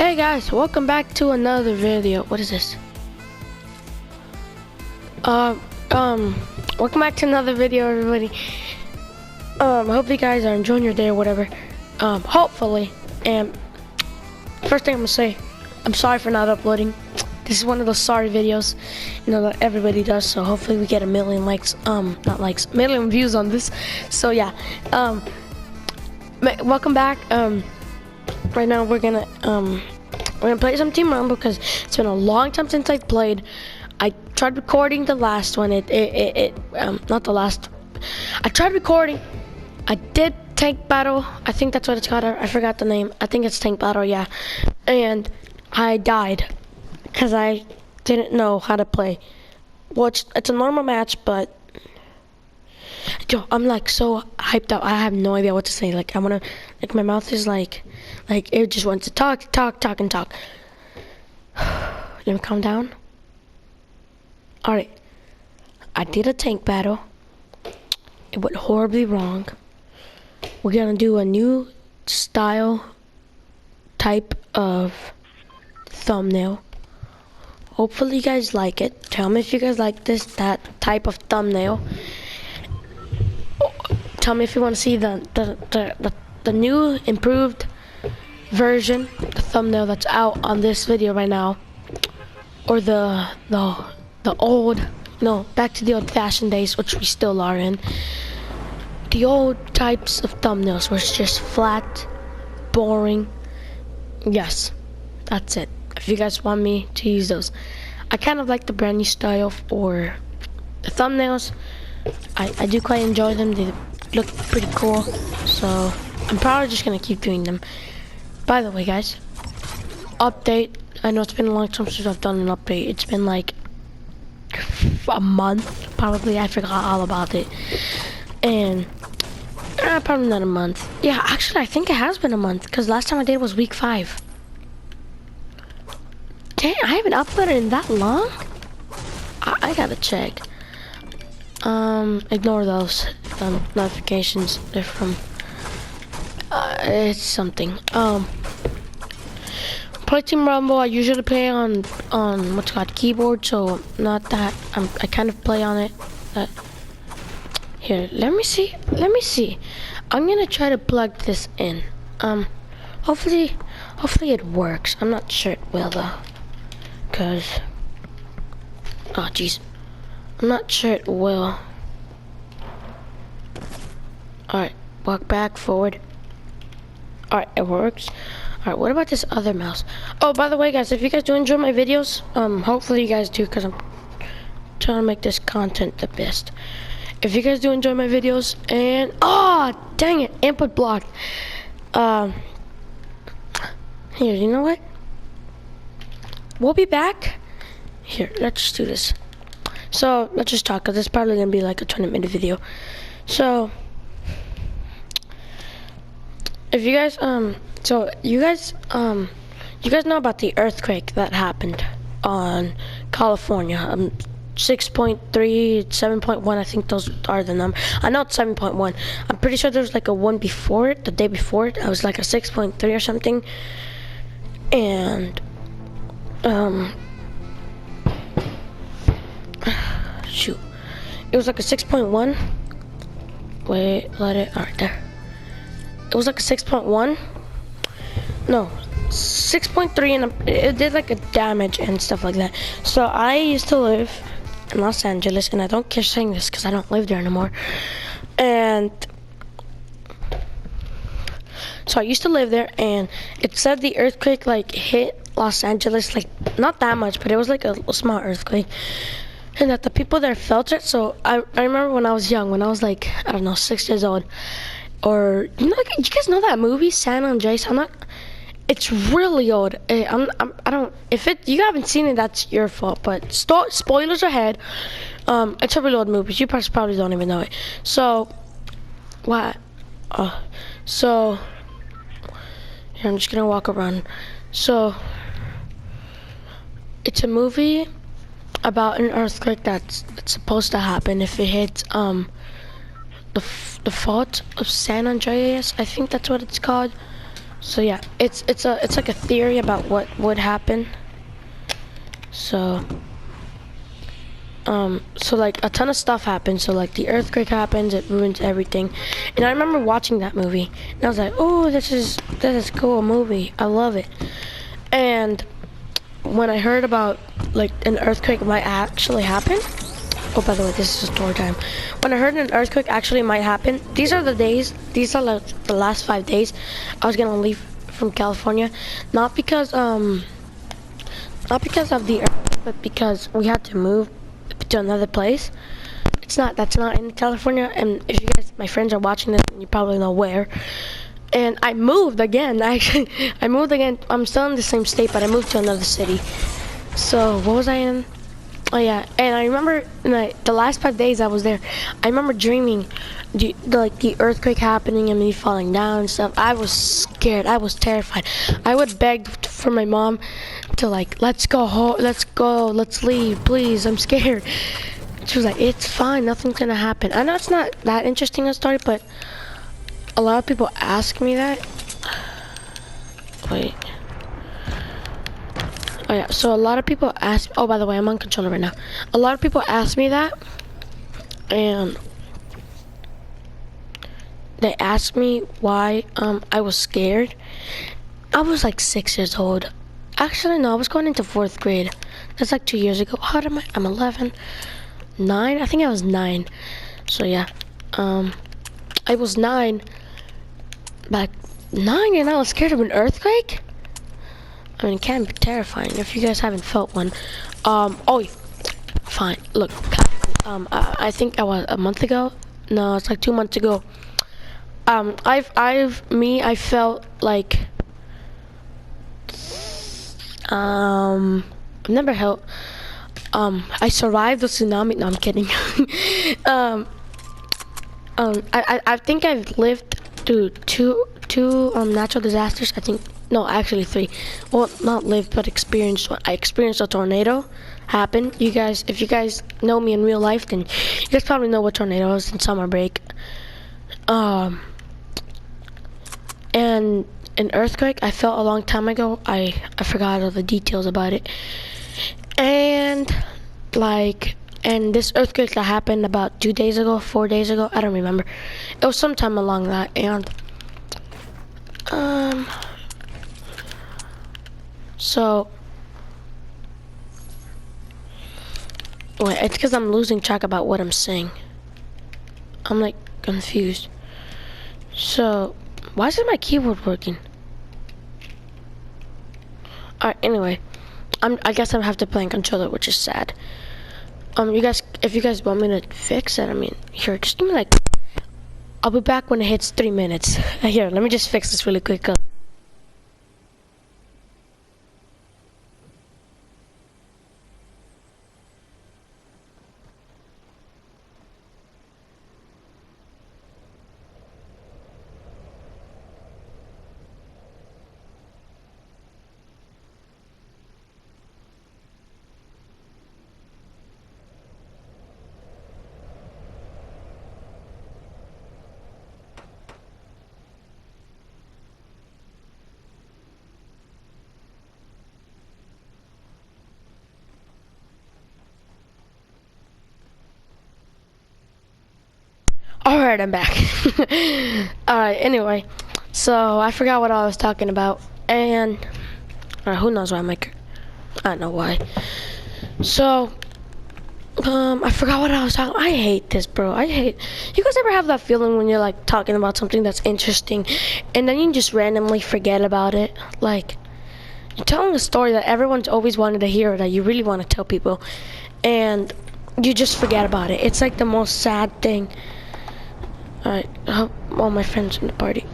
Hey guys, welcome back to another video. What is this? Welcome back to another video, everybody. Hope you guys are enjoying your day or whatever. Hopefully. And first thing I'm gonna say, I'm sorry for not uploading. This is one of those sorry videos, you know, that everybody does. So hopefully we get a million likes, not likes, million views on this. So yeah, welcome back. Right now we're gonna play some Team Rumble because it's been a long time since I played. I tried recording the last one. Not the last. I tried recording. I did Tank Battle. I think that's what it's called. I forgot the name. I think it's Tank Battle, yeah. And I died because I didn't know how to play. Well, it's a normal match, but yo, I'm like so hyped up. I have no idea what to say. Like my mouth is like it just wants to talk. Let me calm down. All right, I did a tank battle. It went horribly wrong. We're gonna do a new style type of thumbnail. Hopefully you guys like it. Tell me if you guys like that type of thumbnail. Tell me if you want to see the new improved version, the thumbnail that's out on this video right now, or the old, no, back to the old-fashioned days, which we still are in. The old types of thumbnails where it's just flat, boring. Yes, that's it. If you guys want me to use those, I kind of like the brand new style for the thumbnails. I do quite enjoy them. They look pretty cool, so I'm probably just gonna keep doing them. By the way, guys, update. I know it's been a long time since I've done an update. It's been like a month, probably. I forgot all about it. And probably not a month. Yeah, actually, I think it has been a month because last time I did was week 5. Dang, I haven't uploaded in that long. I gotta check. Ignore those notifications. They're from it's something. Play Team Rumble. I usually play on what's called keyboard, so not that. I kind of play on it. Here, let me see. I'm gonna try to plug this in. Hopefully it works. I'm not sure it will though, cause oh jeez, I'm not sure it will. Alright, walk back, forward. Alright, it works. Alright, what about this other mouse? Oh, by the way, guys, if you guys do enjoy my videos, hopefully you guys do, because I'm trying to make this content the best. If you guys do enjoy my videos, and oh, dang it, input blocked. Here, you know what? We'll be back. Here, let's just do this. So, let's just talk, because it's probably going to be like a 20-minute video. So, if you guys, you guys know about the earthquake that happened on California. 6.3, 7.1, I think those are the numbers. I know it's 7.1. I'm pretty sure there was like a one before it, the day before it. I was like a 6.3 or something. And, shoot. It was like a 6.1. Wait, alright, there. It was like a 6.1. No, 6.3, and it did like a damage and stuff like that. So I used to live in Los Angeles, and I don't care saying this because I don't live there anymore. And so I used to live there, and it said the earthquake like hit Los Angeles, like not that much, but it was like a small earthquake, and that the people there felt it. So I remember when I was young, when I was like, I don't know, 6 years old, or you know, you guys know that movie San Andreas? It's really old. If you haven't seen it, that's your fault. But spoilers ahead. It's a really old movie. You probably don't even know it. So, what? So, here, I'm just gonna walk around. So, it's a movie about an earthquake that's supposed to happen if it hits the fault of San Andreas. I think that's what it's called. So yeah, it's like a theory about what would happen. So so like a ton of stuff happens. So like the earthquake happens, it ruins everything. And I remember watching that movie, and I was like, oh, this is cool movie. I love it. And when I heard about like an earthquake might actually happen. Oh, by the way, this is a story time. When I heard an earthquake actually might happen, these are like the last 5 days I was gonna leave from California, not because of the earthquake, but because we had to move to another place. That's not in California, and if you guys, my friends, are watching this, you probably know where. And I moved again. I moved again. I'm still in the same state, but I moved to another city. So what was I in? Oh yeah, and I remember the last 5 days I was there, I remember dreaming the earthquake happening and me falling down and stuff. I was scared. I was terrified. I would beg for my mom to like, let's go home, let's leave, please, I'm scared. She was like, it's fine, nothing's gonna happen. I know it's not that interesting a story, but a lot of people ask me that. Wait. Oh yeah, so a lot of people ask, oh by the way, I'm on controller right now. A lot of people ask me that, and they asked me why I was scared. I was like 6 years old. Actually no, I was going into 4th grade. That's like 2 years ago. How old am I? I'm 11. 9? I think I was 9. So yeah, I was 9. Back 9 and I was scared of an earthquake? I mean, it can be terrifying if you guys haven't felt one. Oh, fine. Look, I think I was a month ago. No, it's like 2 months ago. I felt like, I've never felt, I survived the tsunami. No, I'm kidding. I think I've lived through two natural disasters. I think. No, actually 3. Well, not lived, but experienced one. I experienced a tornado happen. You guys, if you guys know me in real life, then you guys probably know what tornado is in summer break. And an earthquake I felt a long time ago. I forgot all the details about it. And this earthquake that happened about 2 days ago, 4 days ago, I don't remember. It was sometime along that, and so, wait, it's because I'm losing track about what I'm saying. I'm like confused. So, why isn't my keyboard working? Alright, anyway, I guess I have to play in controller, which is sad. You guys, if you guys want me to fix it, I mean, here, just give me like, I'll be back when it hits 3 minutes. Here, let me just fix this really quick. Alright, I'm back. Alright, anyway, so I forgot what I was talking about, and who knows why I don't know why. So, I forgot what I was talking. I hate this, bro. You guys ever have that feeling when you're like talking about something that's interesting, and then you just randomly forget about it? Like, you're telling a story that everyone's always wanted to hear, that you really want to tell people, and you just forget about it. It's like the most sad thing. Alright, all my friends in the party.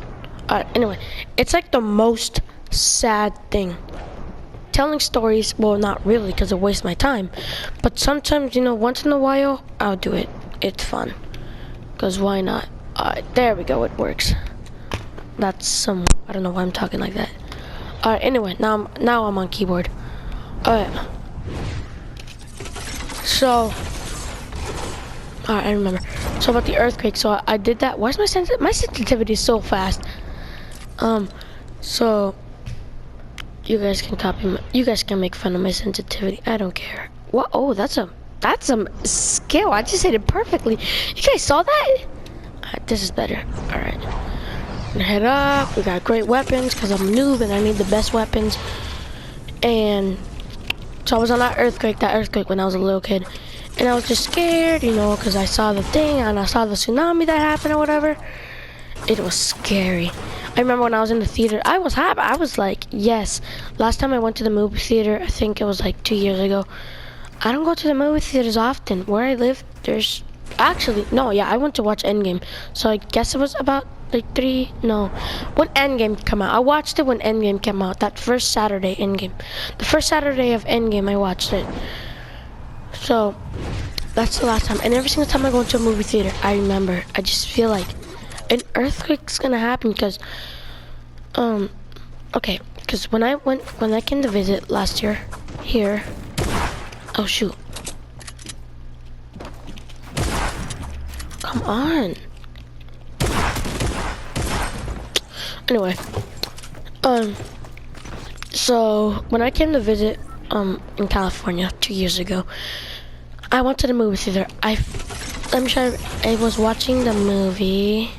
Alright, anyway, it's like the most sad thing. Telling stories, well, not really, because it wastes my time. But sometimes, you know, once in a while, I'll do it. It's fun. Because why not? Alright, there we go, it works. That's I don't know why I'm talking like that. Alright, anyway, now I'm on keyboard. Alright. So, alright, I remember. So about the earthquake, so I did that. Why is my sensitivity so fast? So you guys can you guys can make fun of my sensitivity. I don't care. What? Oh, that's some skill. I just hit it perfectly. You guys saw that? This is better. All right. Head up. We got great weapons because I'm a noob and I need the best weapons. And so I was on that earthquake when I was a little kid. And I was just scared, you know, because I saw the thing and I saw the tsunami that happened or whatever. It was scary. I remember when I was in the theater, I was happy. I was like, yes. Last time I went to the movie theater, I think it was like 2 years ago. I don't go to the movie theaters often. Where I live, there's actually, no, yeah, I went to watch Endgame. So I guess it was about like when Endgame came out. I watched it when Endgame came out. That first Saturday, Endgame. The first Saturday of Endgame, I watched it. So that's the last time. And every single time I go into a movie theater, I remember. I just feel like an earthquake's gonna happen because, okay, because when I came to visit last year here. Oh shoot! Come on. Anyway, so when I came to visit in California 2 years ago, I went to the movie theater. I'm sure I was watching the movie.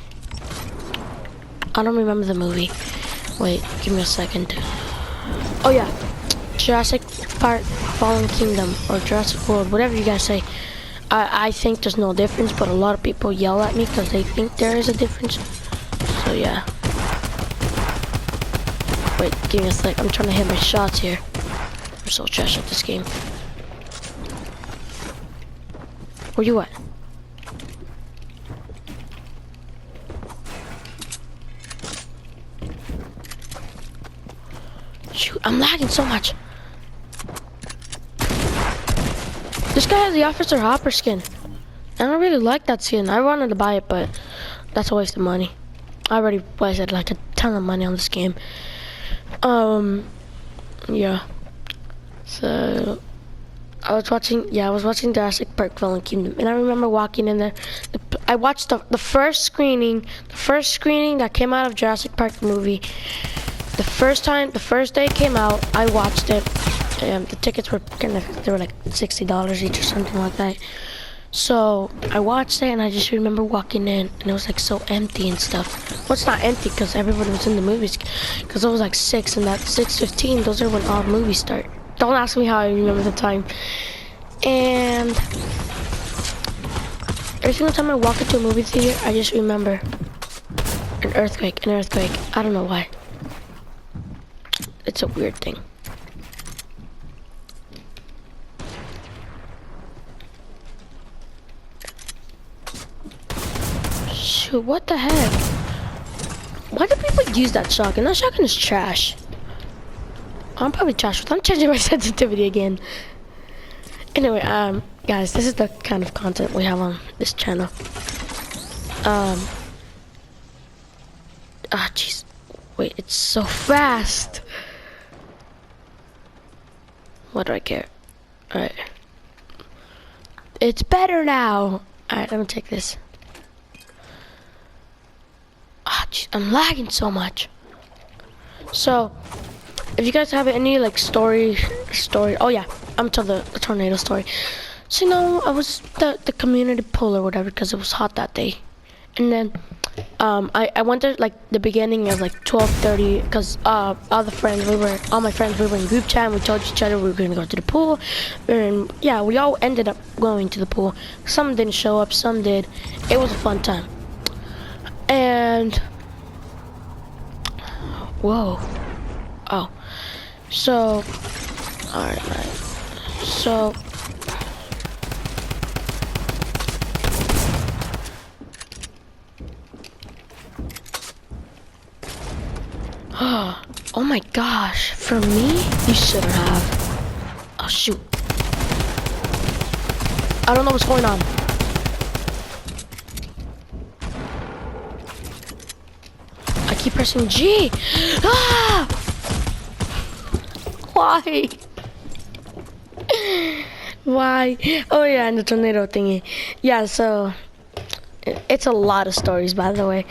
I don't remember the movie. Wait, give me a second. Oh yeah, Jurassic Park Fallen Kingdom or Jurassic World, whatever you guys say. I think there's no difference, but a lot of people yell at me because they think there is a difference. So yeah. Wait, give me a sec. I'm trying to hit my shots here. I'm so trash at this game. Where you at? Shoot, I'm lagging so much. This guy has the Officer Hopper skin. I don't really like that skin. I wanted to buy it, but that's a waste of money. I already wasted like a ton of money on this game. Yeah. So I was watching Jurassic Park Fallen Kingdom, and I remember walking in there. I watched the first screening that came out of Jurassic Park movie. The first day it came out, I watched it. The tickets were they were like $60 each or something like that. So I watched it, and I just remember walking in, and it was like so empty and stuff. Well, it's not empty because everybody was in the movies, because it was like 6, and that 6:15, those are when all movies start. Don't ask me how I remember the time. And every single time I walk into a movie theater, I just remember an earthquake. I don't know why. It's a weird thing. Shoot, what the heck? Why do people use that shotgun? That shotgun is trash. I'm probably trash. I'm changing my sensitivity again. Anyway, guys, this is the kind of content we have on this channel. Jeez. Wait, it's so fast. What do I care? Alright. It's better now. Alright, let me take this. Jeez, I'm lagging so much. So, if you guys have any like story, oh yeah, I'm telling the tornado story. So you know, I was the community pool or whatever because it was hot that day, and then I went there like the beginning of like 12:30 because all my friends we were in group chat and we told each other we were gonna go to the pool, and yeah, we all ended up going to the pool. Some didn't show up, some did. It was a fun time. And whoa, oh, so all right, so oh my gosh, for me, you shouldn't have. Oh shoot, I don't know what's going on. I keep pressing G. Ah! Why? Why? Oh yeah, and the tornado thingy. Yeah, so it's a lot of stories, by the way.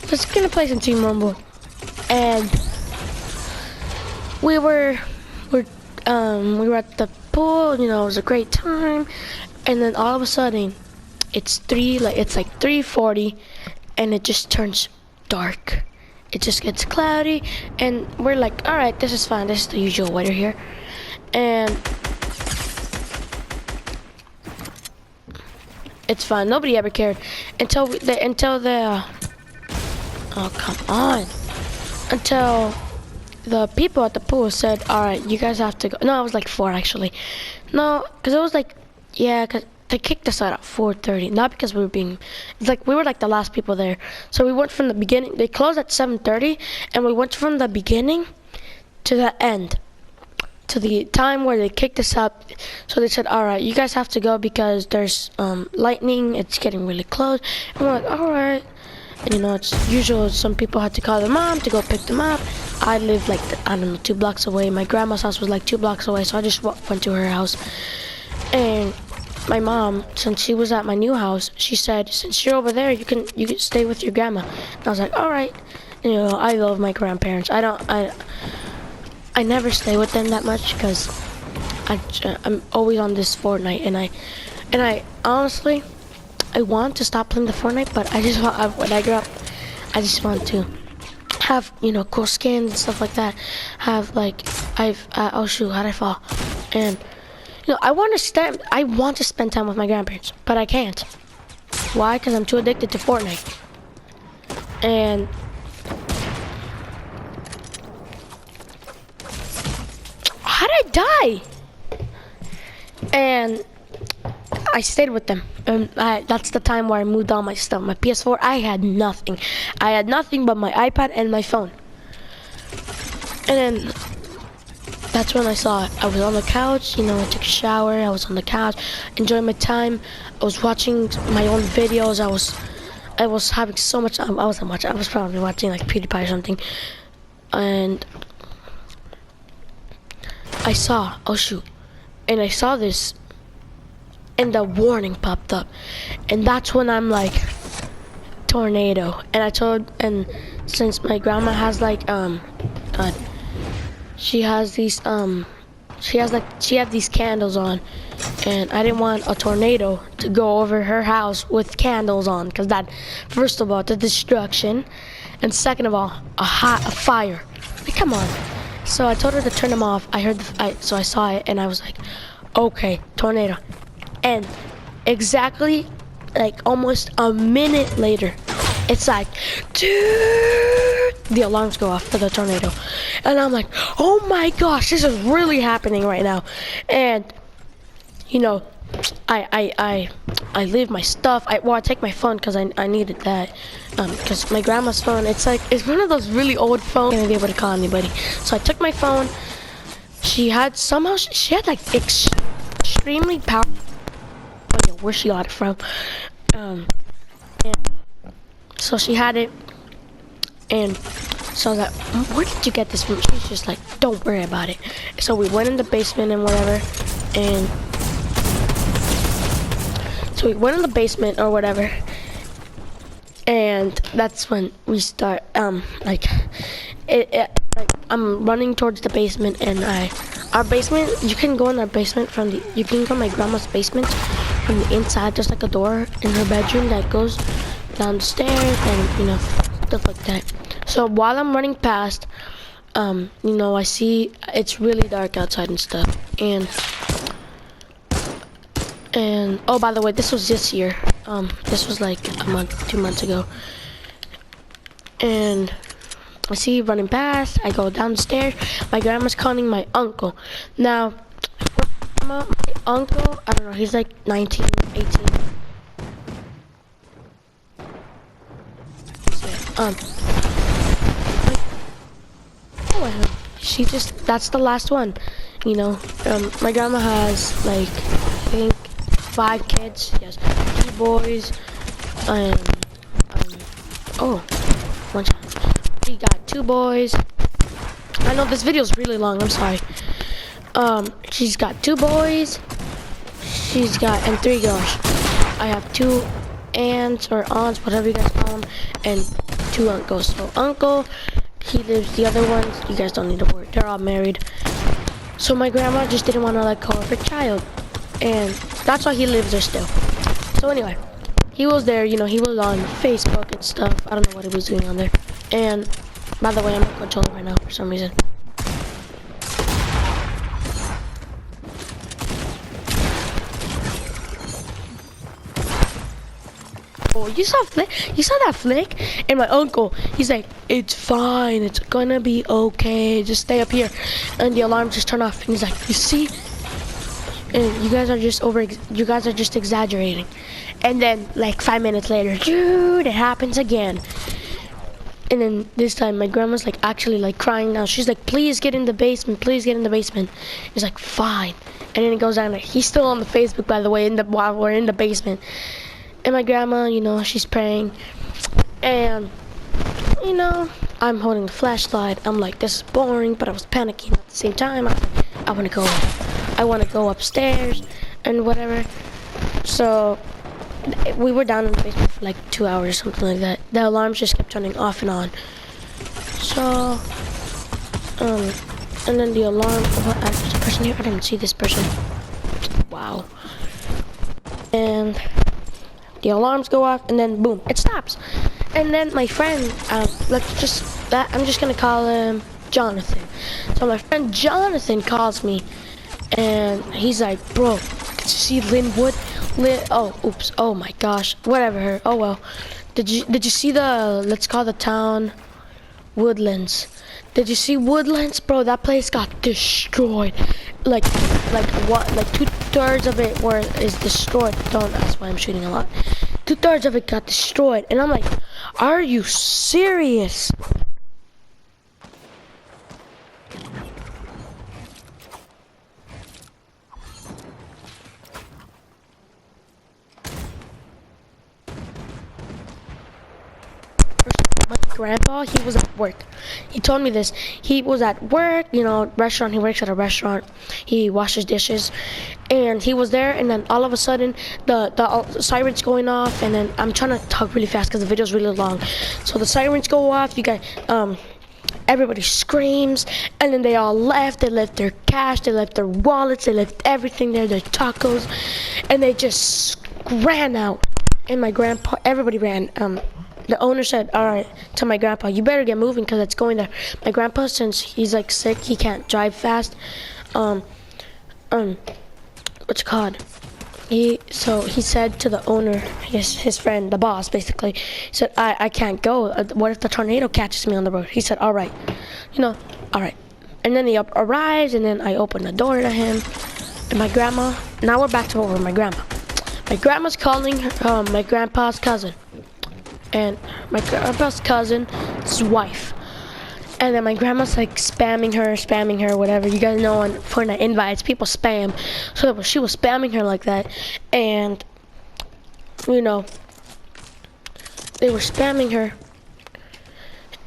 Just gonna play some Team Rumble, and we were at the pool, you know, it was a great time, and then all of a sudden, it's like 3:40, and it just turns dark. It just gets cloudy, and we're like, all right, this is fine. This is the usual weather here, and it's fine. Nobody ever cared until oh come on, until the people at the pool said, all right, you guys have to go. No, it was like 4 actually. No, because it was like, yeah, because they kicked us out at 4:30. Not because we were it's like we were like the last people there. So we went from the beginning. They closed at 7:30, and we went from the beginning to the end, to the time where they kicked us out. So they said, all right, you guys have to go because there's lightning. It's getting really close. And we're like, all right. And you know, it's usual. Some people had to call their mom to go pick them up. I lived like, I don't know, 2 blocks away. My grandma's house was like 2 blocks away, so I just went to her house. And my mom, since she was at my new house, she said, since you're over there, you can stay with your grandma. And I was like, all right. And, you know, I love my grandparents. I never stay with them that much because I'm always on this Fortnite, and I honestly, I want to stop playing the Fortnite, but I just want, when I grow up, I just want to have, you know, cool skins and stuff like that. Have like, oh shoot, how'd I fall? And, you know, I want to spend time with my grandparents, but I can't. Why? Because I'm too addicted to Fortnite. And how did I die? And I stayed with them. That's the time where I moved all my stuff. My PS4, I had nothing. I had nothing but my iPad and my phone. And then that's when I saw it. I was on the couch, you know, I took a shower, I was on the couch, enjoying my time. I was watching my own videos. I was having so much, I was probably watching like PewDiePie or something. And I saw, oh shoot, and I saw this, and the warning popped up, and that's when I'm like, tornado. And since my grandma has like she has these she had these candles on, and I didn't want a tornado to go over her house with candles on, because that, first of all, the destruction, and second of all, a fire. Like, come on. So I told her to turn them off. So I saw it, and I was like, okay, tornado. And exactly, like, almost a minute later, it's like, dude, the alarms go off for the tornado. And I'm like, oh my gosh, this is really happening right now. And, you know, I leave my stuff. I take my phone because I needed that. Because my grandma's phone, it's one of those really old phones. I'm gonna be able to call anybody. So I took my phone. She had like extremely powerful. Where she got it from. And so she had it, and so I was like, where did you get this from? She's just like, don't worry about it. So we went in the basement and whatever, and so we went in the basement or whatever, and that's when we start, like I'm running towards the basement, and our basement, you can go in our basement you can go in my grandma's basement from the inside. There's like a door in her bedroom that goes down the stairs, and, you know, stuff like that. So while I'm running past, you know, I see it's really dark outside and stuff, and oh, by the way, this was this year. This was like a month, 2 months ago. And I see running past, I go down the stairs. My grandma's calling my uncle. Now, my uncle, I don't know, he's like 19, 18. That's the last one, you know. My grandma has like, I think 5 kids. She has 2 boys, and oh, one time. She got 2 boys. I know this video is really long, I'm sorry. She's got 2 boys. And 3 girls. I have 2 aunts or aunts, whatever you guys call them, and 2 uncles. So uncle he lives, the other ones, you guys don't need to worry, they're all married. So my grandma just didn't want to let go of her child, and that's why he lives there still. So anyway, he was there, you know, he was on Facebook and stuff. I don't know what he was doing on there. And by the way, I'm not controlling right now for some reason. Oh, you saw that flick? And my uncle, he's like, it's fine, it's gonna be okay, just stay up here. And the alarm just turned off, and he's like, you see? And you guys are just exaggerating. And then like 5 minutes later, dude, it happens again. And then this time my grandma's like actually like crying now. She's like, please get in the basement, please get in the basement. He's like, fine. And then he goes down there. He's still on the Facebook, by the way, while we're in the basement. And my grandma, you know, she's praying. And, you know, I'm holding the flashlight. I'm like, this is boring, but I was panicking at the same time. I want to go upstairs and whatever. So we were down in the basement for like 2 hours, something like that. The alarms just kept turning off and on. So, and then the alarm, there's a person here, I didn't see this person. Wow. And the alarms go off, and then boom, it stops. And then my friend, I'm just gonna call him Jonathan. So my friend Jonathan calls me, and he's like, bro, did you see Linwood? Oh my gosh, whatever, oh well. Did you see let's call the town Woodlands. Did you see Woodlands? Bro, that place got destroyed. Like 2/3 of it is destroyed. That's why I'm shooting a lot. 2/3 of it got destroyed. And I'm like, are you serious? My grandpa, he was at work. He told me this. He was at work, you know, restaurant. He works at a restaurant. He washes dishes, and he was there. And then all of a sudden, the sirens going off. And then I'm trying to talk really fast because the video's really long. So the sirens go off. You guys, everybody screams, and then they all left. They left their cash. They left their wallets. They left everything there. Their tacos, and they just ran out. And my grandpa, everybody ran. The owner said, all right, to my grandpa, you better get moving because it's going there. My grandpa, since he's like sick, he can't drive fast. What's it called? He said to the owner, his friend, the boss, basically, he said, I can't go. What if the tornado catches me on the road? He said, all right, you know, all right. And then he arrives, and then I open the door to him. And my grandma, now we're back to over my grandma. My grandma's calling her, my grandpa's cousin. And my grandpa's cousin's wife. And then my grandma's like spamming her, whatever. You guys know on Fortnite invites, people spam. So she was spamming her like that. And, you know, they were spamming her.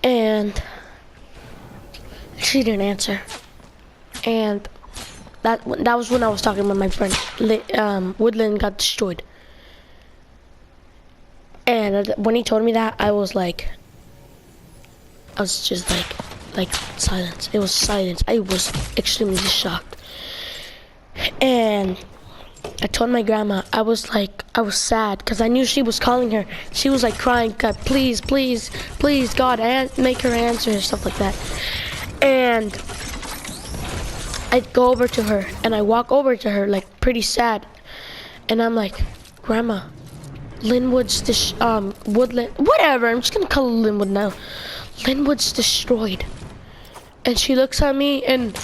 And she didn't answer. And that was when I was talking with my friend. Woodland got destroyed. And when he told me that, I was just like silence. It was silence. I was extremely shocked. And I told my grandma, I was sad because I knew she was calling her. She was like crying, God, please, please, please, God, make her answer and stuff like that. And I'd go over to her, and I walk over to her like pretty sad, and I'm like, Grandma, Linwood's Woodland, whatever, I'm just gonna call it Linwood now. Linwood's destroyed. And she looks at me, and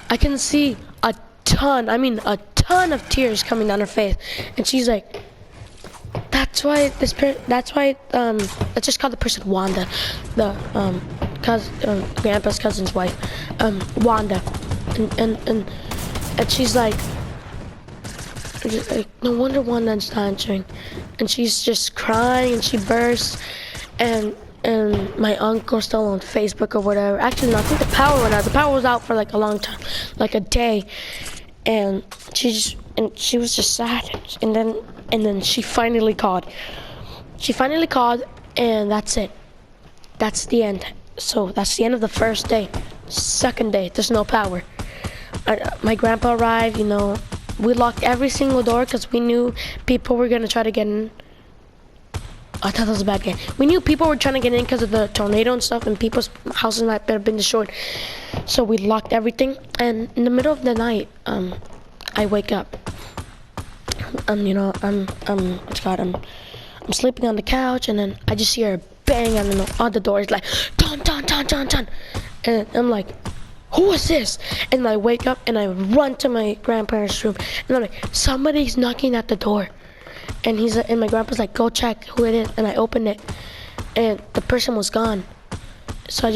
I can see a ton of tears coming down her face. And she's like, let's just call the person Wanda, the grandpa's cousin's wife, Wanda. And she's like, no wonder Wanda's not answering. And she's just crying, and she bursts, and my uncle's still on Facebook or whatever. Actually, no, I think the power went out. The power was out for like a long time, like a day. And she was just sad. And then she finally called. And that's it. That's the end. So that's the end of the first day. Second day, there's no power. My grandpa arrived, you know. We locked every single door because we knew people were gonna try to get in. I thought that was a bad game. We knew people were trying to get in because of the tornado and stuff, and people's houses might have been destroyed. So we locked everything. And in the middle of the night, I wake up. You know, I'm sleeping on the couch, and then I just hear a bang on the door. It's like, dun, dun, dun, dun, dun. And I'm like, who is this? And I wake up and I run to my grandparents' room, and I'm like, somebody's knocking at the door. And my grandpa's like, go check who it is. And I opened it, and the person was gone. So I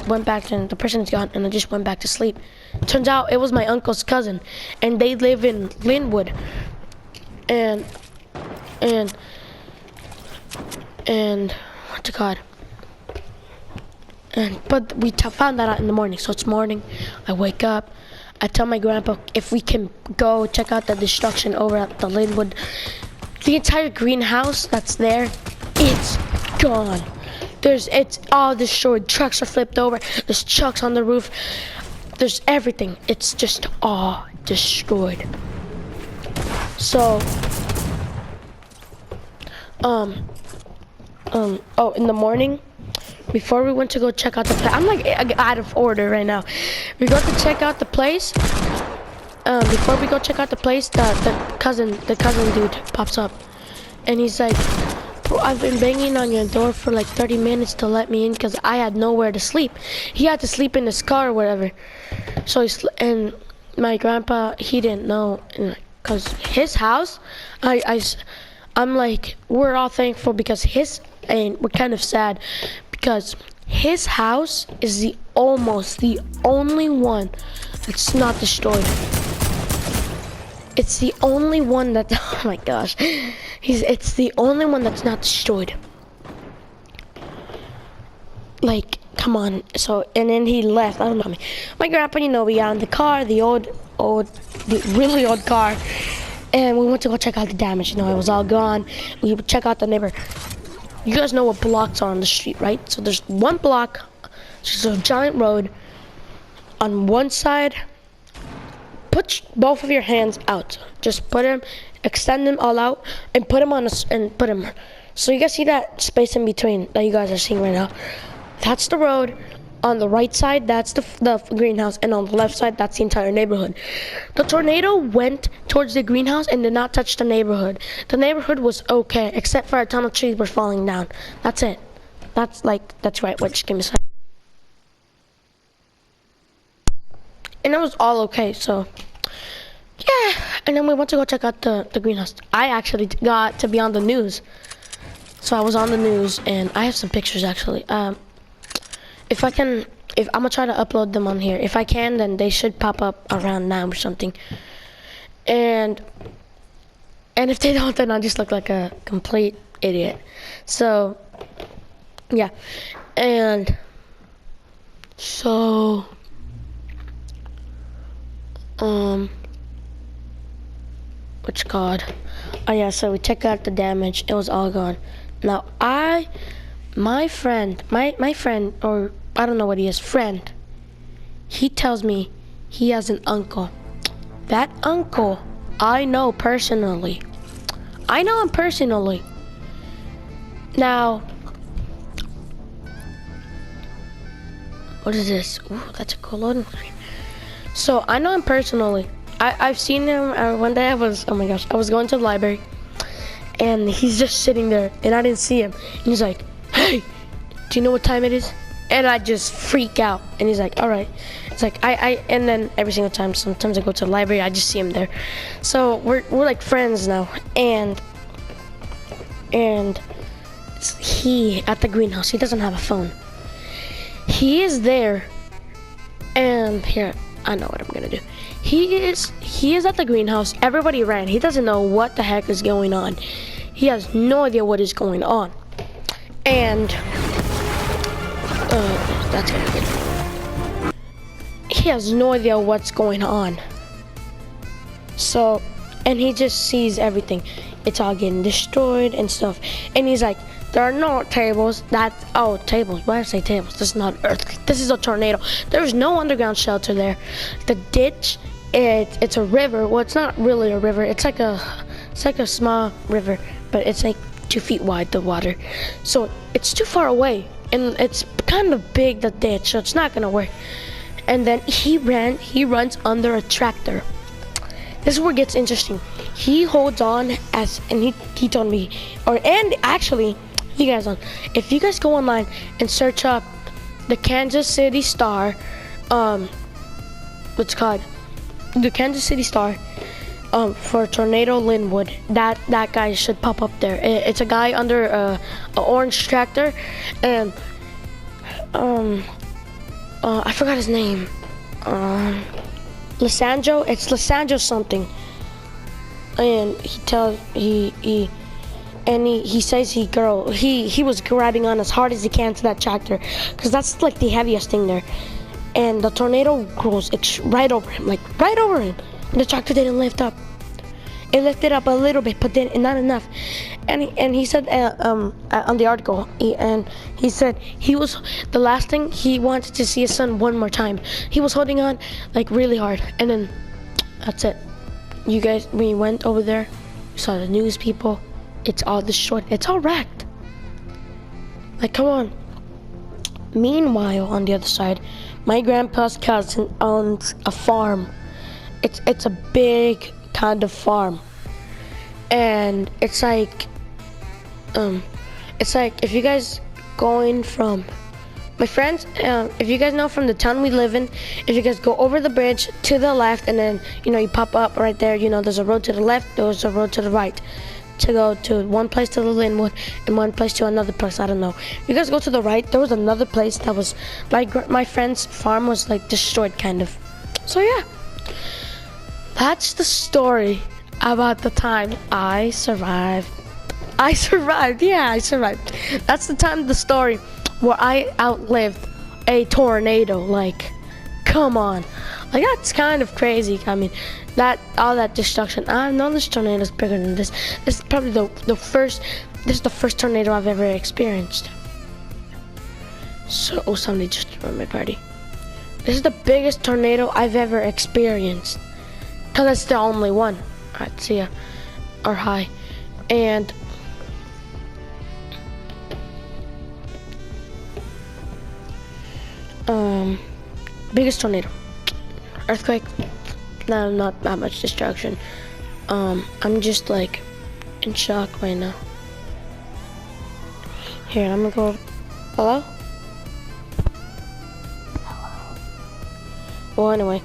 went back, and the person's gone, and I just went back to sleep. Turns out it was my uncle's cousin, and they live in Linwood. And what to God. But we found that out in the morning. So it's morning. I wake up. I tell my grandpa if we can go check out the destruction over at the Linwood. The entire greenhouse that's there, it's gone. It's all destroyed. Trucks are flipped over. There's trucks on the roof. There's everything. It's just all destroyed. So, in the morning, before we went to go check out the place, I'm like out of order right now. We go to check out the place. Before we go check out the place, the cousin dude pops up, and he's like, bro, I've been banging on your door for like 30 minutes to let me in because I had nowhere to sleep. He had to sleep in his car or whatever. So and my grandpa, he didn't know, because his house, I'm like, we're all thankful because and we're kind of sad because his house is almost the only one that's not destroyed. It's the only one that, oh my gosh, it's the only one that's not destroyed. Like, come on. So, and then he left. I don't know. My grandpa, you know, we got in the car, the really old car, and we went to go check out the damage. You know, it was all gone. We would check out the neighbor. You guys know what blocks are on the street, right? So there's one block, just a giant road. On one side, put both of your hands out. Just put them, extend them all out, and put them So you guys see that space in between that you guys are seeing right now? That's the road. On the right side, that's the greenhouse, and on the left side, that's the entire neighborhood. The tornado went towards the greenhouse and did not touch the neighborhood. The neighborhood was okay, except for a ton of trees were falling down. That's it. That's right. Wait, just give me a second. And it was all okay, so yeah. And then we went to go check out the greenhouse. I actually got to be on the news. So I was on the news, and I have some pictures actually. If I'm gonna try to upload them on here. If I can, then they should pop up around now or something. And if they don't, then I just look like a complete idiot. So yeah, and so what's it called? Oh yeah, so we checked out the damage. It was all gone. Now my friend, or I don't know what he is, friend, he tells me he has an uncle. That uncle, I know personally. I know him personally. Now, what is this? Ooh, that's a cool loading screen. So I know him personally. I've seen him one day. Oh my gosh, I was going to the library, and he's just sitting there, and I didn't see him. And he's like, hey, do you know what time it is? And I just freak out. And he's like, all right. It's like, and then every single time, sometimes I go to the library, I just see him there. So we're like friends now. And he, at the greenhouse, he doesn't have a phone. He is there. And here, I know what I'm gonna do. He is at the greenhouse. Everybody ran. He doesn't know what the heck is going on. He has no idea what is going on. And that's gonna be good. He has no idea what's going on. So, and he just sees everything. It's all getting destroyed and stuff. And he's like, There are no tables. Tables. Why did I say tables? This is not an earthquake. This is a tornado. There's no underground shelter there. The ditch, it's a river. Well, it's not really a river. It's like a small river, but it's like 2 feet wide, the water. So it's too far away, and it's kind of big, the ditch, so it's not gonna work. And then he runs under a tractor. This is where it gets interesting. He holds on and he told me, actually, you guys if you guys go online and search up the Kansas City Star, what's it called? The Kansas City Star, for Tornado Linwood, that guy should pop up there. It's a guy under a orange tractor, and I forgot his name. Lysandro. It's Lysandro something. And he says he was grabbing on as hard as he can to that tractor, because that's like the heaviest thing there. And the tornado goes right over him, and the tractor didn't lift up. It lifted up a little bit, but then not enough. And he said on the article, he said he was the last thing he wanted to see his son one more time. He was holding on like really hard, and then that's it. You guys, we went over there, we saw the news people. It's all destroyed. It's all wrecked. Like, come on. Meanwhile, on the other side, my grandpa's cousin owns a farm. It's a big kind of farm, and it's like if you guys going from my friends, if you guys know from the town we live in, if you guys go over the bridge to the left, and then you pop up right there, there's a road to the left, there's a road to the right to go to one place to the Linwood and one place to another place. I don't know. If you guys go to the right, there was another place that was like my friend's farm was like destroyed kind of. So yeah, that's the story about the time I survived. Yeah, I survived. That's the time, the story where I outlived a tornado. Like, come on. Like, that's kind of crazy. I mean, all that destruction. I know this tornado is bigger than this. This is probably the first tornado I've ever experienced. So, somebody just joined my party. This is the biggest tornado I've ever experienced, because it's the only one. Alright, see ya. Or hi. And biggest tornado. Earthquake. No, not that much destruction. I'm just like in shock right now. Here, I'm gonna go. Hello? Well, anyway,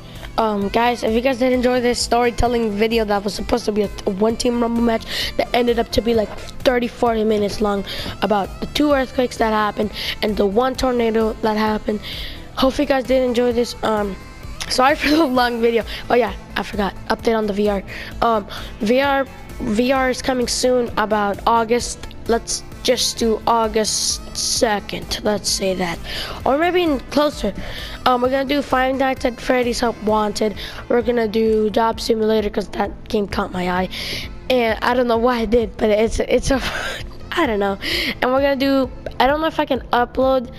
guys, if you guys did enjoy this storytelling video that was supposed to be a one-team rumble match that ended up to be like 30-40 minutes long, about the 2 earthquakes that happened and the 1 tornado that happened, hopefully you guys did enjoy this. Sorry for the long video. Oh yeah, I forgot, update on the VR. VR is coming soon, about August. Let's just do August 2nd, let's say that, or maybe even closer. We're gonna do Five Nights at Freddy's Help Wanted. We're gonna do Job Simulator, because that game caught my eye, and I don't know why I did, but it's a I don't know. And we're gonna do, I don't know if I can upload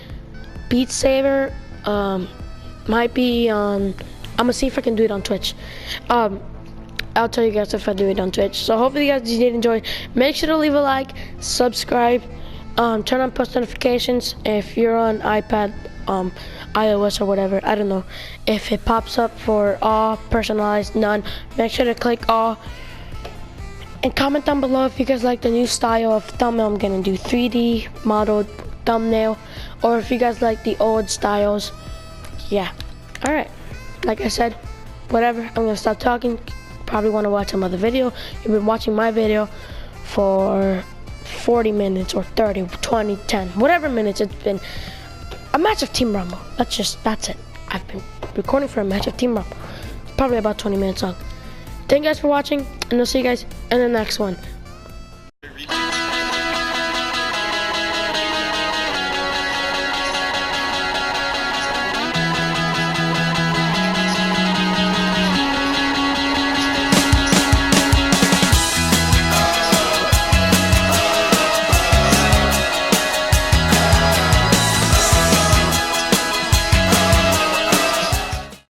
Beat Saber. Might be on, I'm gonna see if I can do it on Twitch. I'll tell you guys if I do it on Twitch. So hopefully you guys did enjoy. Make sure to leave a like, subscribe, turn on post notifications. If you're on iPad, iOS or whatever, I don't know, if it pops up for all, personalized, none, make sure to click all. And comment down below if you guys like the new style of thumbnail I'm gonna do, 3D modeled thumbnail, or if you guys like the old styles. Yeah, alright, like I said, whatever, I'm gonna stop talking. Probably want to watch some other video. You've been watching my video for 40 minutes or 30, 20, 10, whatever minutes it's been. A match of Team Rumble. That's it. I've been recording for a match of Team Rumble. Probably about 20 minutes long. Thank you guys for watching, and I'll see you guys in the next one.